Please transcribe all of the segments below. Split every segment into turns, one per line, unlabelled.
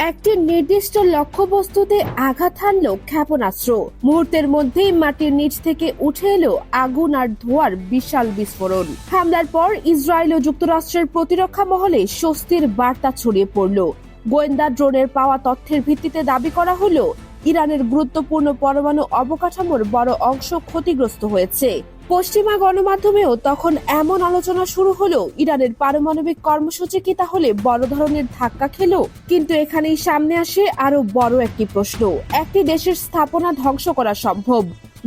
একটি নির্দিষ্ট লক্ষ্যবস্তুতে আঘাত হানল ক্ষেপণাস্ত্র। মুহূর্তের মধ্যেই মাটির নিচ থেকে উঠে এলো আগুন আর ধোঁয়ার বিশাল বিস্ফোরণ। হামলার পর ইসরায়েল ও যুক্তরাষ্ট্রের প্রতিরক্ষা মহলে স্বস্তির বার্তা ছড়িয়ে পড়ল। গোয়েন্দা ড্রোনের পাওয়া তথ্যের ভিত্তিতে দাবি করা হলো ইরানের গুরুত্বপূর্ণ পরমাণু অবকাঠামোর বড় অংশ ক্ষতিগ্রস্ত হয়েছে। পশ্চিমা গণমাধ্যমেও তখন এমন আলোচনা শুরু হলো, ইরানের পারমাণবিক কর্মসূচি কি তাহলে বড় ধরনের ধাক্কা খেলো? কিন্তু এখানেই সামনে আসে আরো বড় একটি প্রশ্ন। একটি দেশের স্থাপনা ধ্বংস করা সম্ভব,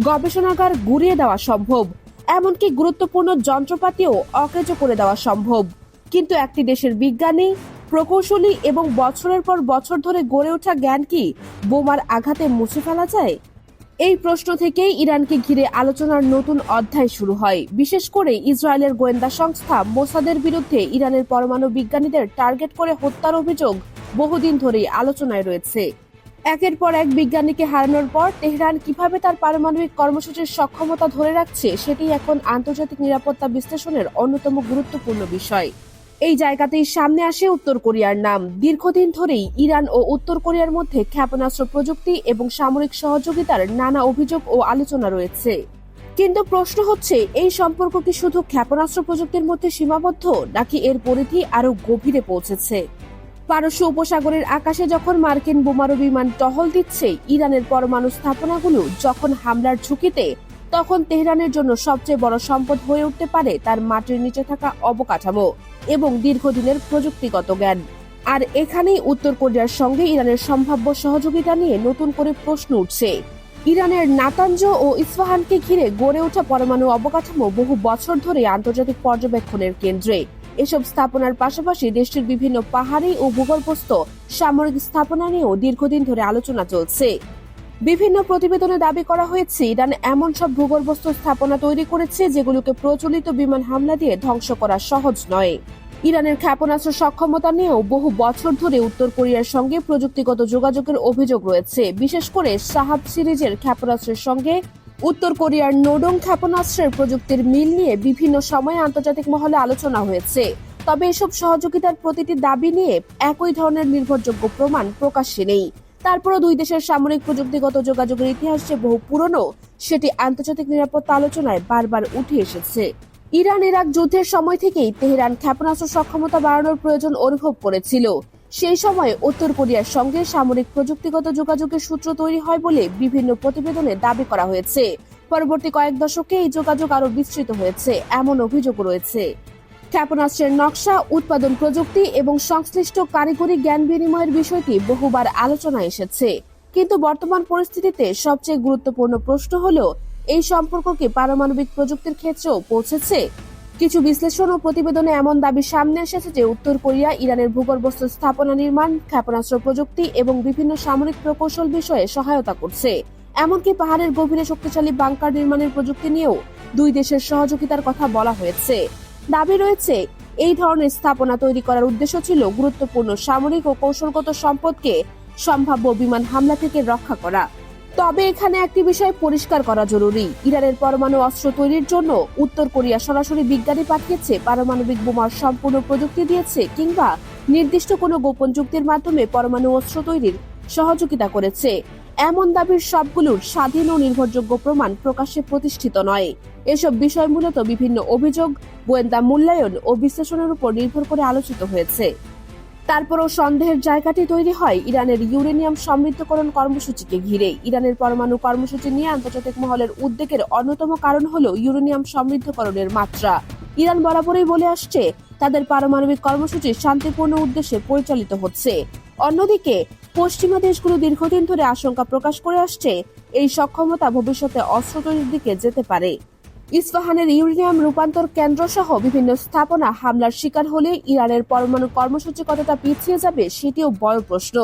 গবেষণাগার গুড়িয়ে দেওয়া সম্ভব, এমনকি গুরুত্বপূর্ণ যন্ত্রপাতিও অকেজো করে দেওয়া সম্ভব। কিন্তু একটি দেশের বিজ্ঞানী, প্রকৌশলী এবং বছরের পর বছর ধরে গড়ে ওঠা জ্ঞান কি বোমার আঘাতে মুছে ফেলা যায়? এই প্রশ্ন থেকেই ইরানকে ঘিরে আলোচনার নতুন অধ্যায় শুরু হয়। বিশেষ করে ইসরায়েলের গোয়েন্দা সংস্থা মোসাদের বিরুদ্ধে ইরানের পরমাণু বিজ্ঞানীদের টার্গেট করে হত্যার অভিযোগ বহুদিন ধরেই আলোচনায় রয়েছে। একের পর এক বিজ্ঞানীকে হারানোর পর তেহরান কিভাবে তার পারমাণবিক কর্মসূচির সক্ষমতা ধরে রাখছে, সেটি এখন আন্তর্জাতিক নিরাপত্তা বিশ্লেষণের অন্যতম গুরুত্বপূর্ণ বিষয়। এই জায়গাতেই সামনে আসে উত্তর কোরিয়ার নাম। দীর্ঘদিন ধরেই ইরান ও উত্তর কোরিয়ার মধ্যে ক্ষেপণাস্ত্র প্রযুক্তি এবং সামরিক সহযোগিতার নানা অভিযোগ ও আলোচনা রয়েছে। কিন্তু প্রশ্ন হচ্ছে, এই সম্পর্ক কি শুধু ক্ষেপণাস্ত্র প্রযুক্তির মধ্যে সীমাবদ্ধ, নাকি এর পরিধি আরো গভীরে পৌঁছেছে? পারস্য উপসাগরের আকাশে যখন মার্কিন বোমারু বিমান টহল দিচ্ছে, ইরানের পরমাণু স্থাপনাগুলো যখন হামলার ঝুঁকিতে, তখন তেহরানের জন্য সবচেয়ে বড় সম্পদ হয়ে উঠতে পারে তার মাটির নিচে থাকা অবকাঠামো এবং দীর্ঘদিনের প্রযুক্তিগত জ্ঞান। আর এখানেই উত্তর কোরিয়ার সঙ্গে ইরানের সম্ভাব্য সহযোগিতা নিয়ে নতুন করে প্রশ্ন উঠছে। ইরানের নাতাঞ্জ ও ইস্পাহানকে ঘিরে গড়ে ওঠা পরমাণু অবকাঠামো বহু বছর ধরে আন্তর্জাতিক পর্যবেক্ষণের কেন্দ্রে। এসব স্থাপনার পাশাপাশি দেশটির বিভিন্ন পাহাড়ি ও ভূগর্ভস্থ সামরিক স্থাপনা নিয়েও দীর্ঘদিন ধরে আলোচনা চলছে। বিভিন্ন প্রতিবেদনে দাবি করা হয়েছে, ইরান এমন সব ভূগর্ভস্থ স্থাপনা তৈরি করেছে যেগুলোকে প্রচলিত বিমান হামলা দিয়ে ধ্বংস করা সহজ নয়। ইরানের ক্ষেপণাস্ত্র সক্ষমতা নিয়েও বহু বছর ধরে উত্তর কোরিয়ার সঙ্গে প্রযুক্তিগত যোগাযোগের অভিযোগ রয়েছে। বিশেষ করে সাহাব সিরিজের ক্ষেপণাস্ত্রের সঙ্গে উত্তর কোরিয়ার নোডং ক্ষেপণাস্ত্রের প্রযুক্তির মিল নিয়ে বিভিন্ন সময়ে আন্তর্জাতিক মহলে আলোচনা হয়েছে। তবে এসব সহযোগিতার প্রতিটি দাবি নিয়ে একই ধরনের নির্ভরযোগ্য প্রমাণ প্রকাশ্যে নেই। তারপরও দুই দেশের সামরিক প্রযুক্তিগত যোগাযোগের ইতিহাস যে বহু পুরনো, সেটি আন্তর্জাতিক নিরাপত্তা আলোচনায় বারবার উঠে এসেছে। ইরান ইরাক যুদ্ধের সময় থেকেই তেহরান ক্ষেপণাস্ত্র সক্ষমতা বাড়ানোর প্রয়োজন অনুভব করেছিল। সেই সময় উত্তর কোরিয়ার সঙ্গে সামরিক প্রযুক্তিগত যোগাযোগের সূত্র তৈরি হয় বলে বিভিন্ন প্রতিবেদনে দাবি করা হয়েছে। পরবর্তী কয়েক দশকে এই যোগাযোগ আরো বিস্তৃত হয়েছে এমন অভিযোগ রয়েছে। ক্ষেপণাস্ত্রের নকশা, উৎপাদন প্রযুক্তি এবং সংশ্লিষ্ট কারিগরি জ্ঞান বিনিময়ের বিষয়টি বহুবার আলোচনায় এসেছে। কিন্তু বর্তমান পরিস্থিতিতে সবচেয়ে গুরুত্বপূর্ণ প্রশ্ন হলো, এই সম্পর্ক কি পারমাণবিক প্রযুক্তির ক্ষেত্রেও পৌঁছেছে? কিছু বিশ্লেষণ ও প্রতিবেদনে এমন দাবি সামনে এসেছে যে উত্তর কোরিয়া ইরানের ভূগর্ভস্থ স্থাপনা নির্মাণ, ক্ষেপণাস্ত্র প্রযুক্তি এবং বিভিন্ন সামরিক প্রকৌশল বিষয়ে সহায়তা করছে। এমনকি পাহাড়ের গভীরে শক্তিশালী বাংকার নির্মাণের প্রযুক্তি নিয়েও দুই দেশের সহযোগিতার কথা বলা হয়েছে। দাবি রয়েছে, এই ধরনের স্থাপনা তৈরি করার উদ্দেশ্য ছিল গুরুত্বপূর্ণ সামরিক ও কৌশলগত সম্পদকে সম্ভাব্য বিমান হামলা থেকে রক্ষা করা। তবে এখানে একটি বিষয় পরিষ্কার করা জরুরি, ইরানের পরমাণু অস্ত্র তৈরির জন্য উত্তর কোরিয়া সরাসরি বিজ্ঞানী পাঠিয়েছে, পারমাণবিক বোমার সম্পূর্ণ প্রযুক্তি দিয়েছে, কিংবা নির্দিষ্ট কোনো গোপন চুক্তির মাধ্যমে পরমাণু অস্ত্র তৈরির সহযোগিতা করেছে। এমন দাবির সবগুলোর স্বাধীন ও নির্ভরযোগ্য প্রমাণ প্রকাশ্যে প্রতিষ্ঠিত নয়। এসব বিষয় মূলত বিভিন্ন অভিযোগ, গোয়েন্দা মূল্যায়ন ও বিশ্লেষণের উপর নির্ভর করে আলোচিত হয়েছে। তারপরও সন্দেহের জায়গাটি তৈরি হয় ইরানের ইউরেনিয়াম সমৃদ্ধকরণ কর্মসূচিকে ঘিরে। ইরানের পরমাণু কর্মসূচি নিয়ে আন্তর্জাতিক মহলের উদ্বেগের অন্যতম কারণ হলো ইউরেনিয়াম সমৃদ্ধকরণের মাত্রা। ইরান বরাবরই বলে আসছে, তাদের পারমাণবিক কর্মসূচি শান্তিপূর্ণ উদ্দেশ্যে পরিচালিত হচ্ছে। অন্যদিকে পশ্চিমা দেশগুলো দীর্ঘদিন ধরে আশঙ্কা প্রকাশ করে আসছে, এই সক্ষমতা ভবিষ্যতে অস্ত্র তৈরির দিকে যেতে পারে। ইস্পাহানের ইউরেনিয়াম রূপান্তর কেন্দ্র সহ বিভিন্ন স্থাপনা হামলার শিকার হলে ইরানের পরমাণু কর্মসূচি কতটা পিছিয়ে যাবে, সেটিও বড় প্রশ্ন।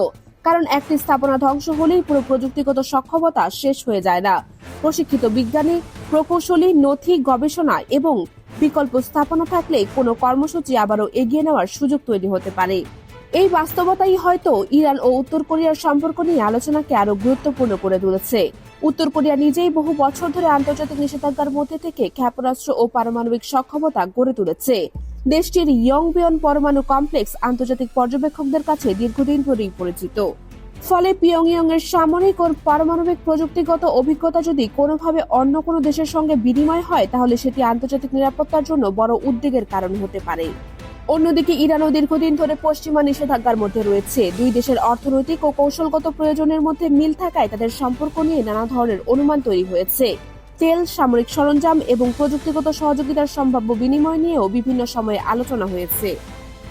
কারণ একটি স্থাপনা ধ্বংস হলেই পুরো প্রযুক্তিগত সক্ষমতা শেষ হয়ে যায় না। প্রশিক্ষিত বিজ্ঞানী, প্রকৌশলী, নথি, গবেষণা এবং বিকল্প স্থাপনা থাকলে কোনো কর্মসূচি আবারও এগিয়ে নেওয়ার সুযোগ তৈরি হতে পারে। এই বাস্তবতাই হয়তো ইরান ও উত্তর কোরিয়ার সম্পর্ক নিয়ে আলোচনাকে আরো গুরুত্বপূর্ণ করে তুলেছে। উত্তর কোরিয়া নিজেই বহু বছর ধরে আন্তর্জাতিক নিষেধাজ্ঞার মধ্যে থেকে ক্ষেপণাস্ত্র ও পারমাণবিক সক্ষমতা গড়ে তুলেছে, দেশটির ইয়ংবিয়ন পরমাণু কমপ্লেক্স আন্তর্জাতিক পর্যবেক্ষকদের কাছে দীর্ঘদিন ধরেই পরিচিত। ফলে পিয়ংইয়ং এর সামরিক ও পারমাণবিক প্রযুক্তিগত অভিজ্ঞতা যদি কোনোভাবে অন্য কোনো দেশের সঙ্গে বিনিময় হয়, তাহলে সেটি আন্তর্জাতিক নিরাপত্তার জন্য বড় উদ্বেগের কারণ হতে পারে। অন্যদিকে ইরানও দীর্ঘদিন ধরে পশ্চিমা নিষেধাজ্ঞার মধ্যে রয়েছে। দুই দেশের অর্থনৈতিক ও কৌশলগত প্রয়োজনের মধ্যে মিল থাকায় তাদের সম্পর্ক নিয়ে নানা ধরনের অনুমান তৈরি হয়েছে। তেল, সামরিক সরঞ্জাম এবং প্রযুক্তিগত সহযোগিতার সম্ভাব্য বিনিময় নিয়েও বিভিন্ন সময়ে আলোচনা হয়েছে।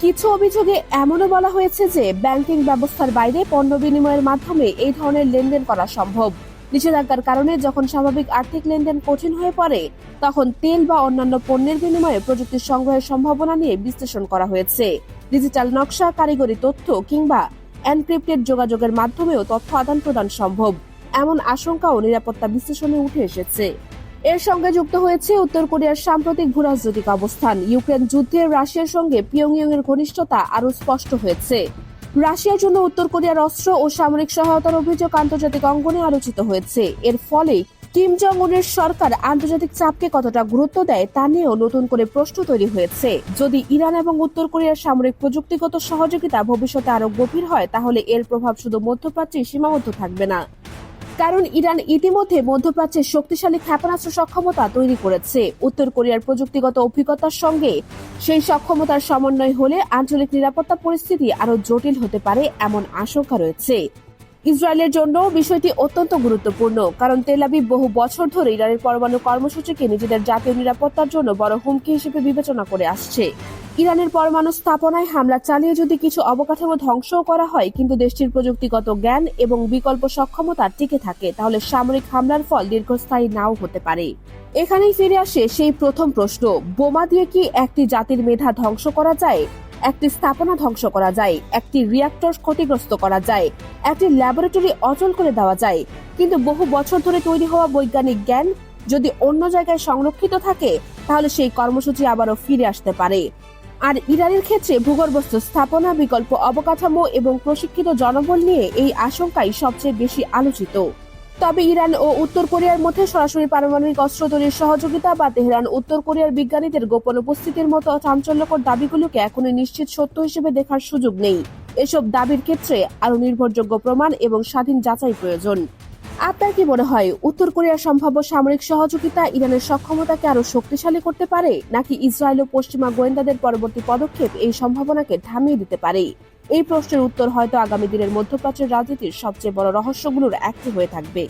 কিছু অভিযোগে এমনও বলা হয়েছে যে ব্যাংকিং ব্যবস্থার বাইরে পণ্য বিনিময়ের মাধ্যমে এই ধরনের লেনদেন করা সম্ভব। নিষেধাজ্ঞার কারণে যখন স্বাভাবিক আর্থিক লেনদেন কঠিন হয়ে পড়ে, তখন তেল বা অন্যান্য পণ্যের বিনিময়ে প্রযুক্তি সংগ্রহের সম্ভাবনা নিয়ে বিশ্লেষণ করা হয়েছে। ডিজিটাল নকশা, কারিগরি তথ্য কিংবা এনক্রিপ্টেড যোগাযোগের মাধ্যমেও তথ্য আদান প্রদান সম্ভব, এমন আশঙ্কাও নিরাপত্তা বিশ্লেষণে উঠে এসেছে। এর সঙ্গে যুক্ত হয়েছে উত্তর কোরিয়ার সাম্প্রতিক ভূরাজনৈতিক অবস্থান। ইউক্রেন যুদ্ধে রাশিয়ার সঙ্গে পিয়ংইয়ং এর ঘনিষ্ঠতা আরও স্পষ্ট হয়েছে। রাশিয়ার জন্য উত্তর কোরিয়ার অস্ত্র ও সামরিক সহায়তার অভিযোগ আন্তর্জাতিক অঙ্গনে আলোচিত হয়েছে। এর ফলে কিম জং উনের সরকার আন্তর্জাতিক চাপকে কতটা গুরুত্ব দেয় তা নিয়েও নতুন করে প্রশ্ন তৈরি হয়েছে। যদি ইরান এবং উত্তর কোরিয়ার সামরিক প্রযুক্তিগত সহযোগিতা ভবিষ্যতে আরও গভীর হয়, তাহলে এর প্রভাব শুধু মধ্যপ্রাচ্যে সীমাবদ্ধ থাকবে না। কারণ ইরান ইতিমধ্যে মধ্যপ্রাচ্যের শক্তিশালী ক্ষেপণাস্ত্র সক্ষমতা তৈরি করেছে। উত্তর কোরিয়ার প্রযুক্তিগত অভিজ্ঞতার সঙ্গে সেই সক্ষমতার সমন্বয় হলে আঞ্চলিক নিরাপত্তা পরিস্থিতি আরও জটিল হতে পারে, এমন আশঙ্কা রয়েছে। ইসরায়েলের জন্য বিষয়টি অত্যন্ত গুরুত্বপূর্ণ, কারণ তেল আবিব বহু বছর ধরে ইরানের পরমাণু কর্মসূচিকে নিজেদের জাতীয় নিরাপত্তার জন্য বড় হুমকি হিসেবে বিবেচনা করে আসছে। ইরানের পরমাণু স্থাপনায় হামলা চালিয়ে যদি কিছু অবকাঠামো ধ্বংসও করা হয়, কিন্তু দেশটির প্রযুক্তিগত জ্ঞান এবং বিকল্প সক্ষমতা টিকে থাকে, তাহলে সামরিক হামলার ফল দীর্ঘস্থায়ী নাও হতে পারে। এখানেই ফিরে আসে সেই প্রথম প্রশ্ন, বোমা দিয়ে কি একটি জাতির মেধা ধ্বংস করা যায়? একটি স্থাপনা ধ্বংস করা যায়, একটি রিঅ্যাক্টর ক্ষতিগ্রস্ত করা যায়, একটি ল্যাবরেটরি অচল করে দেওয়া যায়। কিন্তু বহু বছর ধরে তৈরি হওয়া বৈজ্ঞানিক জ্ঞান যদি অন্য জায়গায় সংরক্ষিত থাকে, তাহলে সেই কর্মসূচি আবারও ফিরে আসতে পারে। আর ইরানের ক্ষেত্রে ভূগর্ভস্থ স্থাপনা, বিকল্প অবকাঠামো এবং প্রশিক্ষিত জনবল নিয়ে এই আশঙ্কাই সবচেয়ে বেশি আলোচিত। তবে ইরান ও উত্তর কোরিয়ার মধ্যে সরাসরি পারমাণবিক অস্ত্র তৈরির সহযোগিতা বা তেহরান উত্তর কোরিয়ার বিজ্ঞানীদের গোপন উপস্থিতির মতো চাঞ্চল্যকর দাবিগুলোকে এখনই নিশ্চিত সত্য হিসেবে দেখার সুযোগ নেই। এসব দাবির ক্ষেত্রে আরও নির্ভরযোগ্য প্রমাণ এবং স্বাধীন যাচাই প্রয়োজন। আপনার কি মনে হয়, উত্তর কোরিয়ার সম্ভাব্য সামরিক সহযোগিতা ইরানের সক্ষমতাকে আরও শক্তিশালী করতে পারে, নাকি ইসরায়েল ও পশ্চিমা গোয়েন্দাদের পরবর্তী পদক্ষেপ এই সম্ভাবনাকে থামিয়ে দিতে পারে? এই প্রশ্নের উত্তর হয়তো আগামী দিনের মধ্যপ্রাচ্যের রাজনীতির সবচেয়ে বড় রহস্যগুলোর একটি হয়ে থাকবে।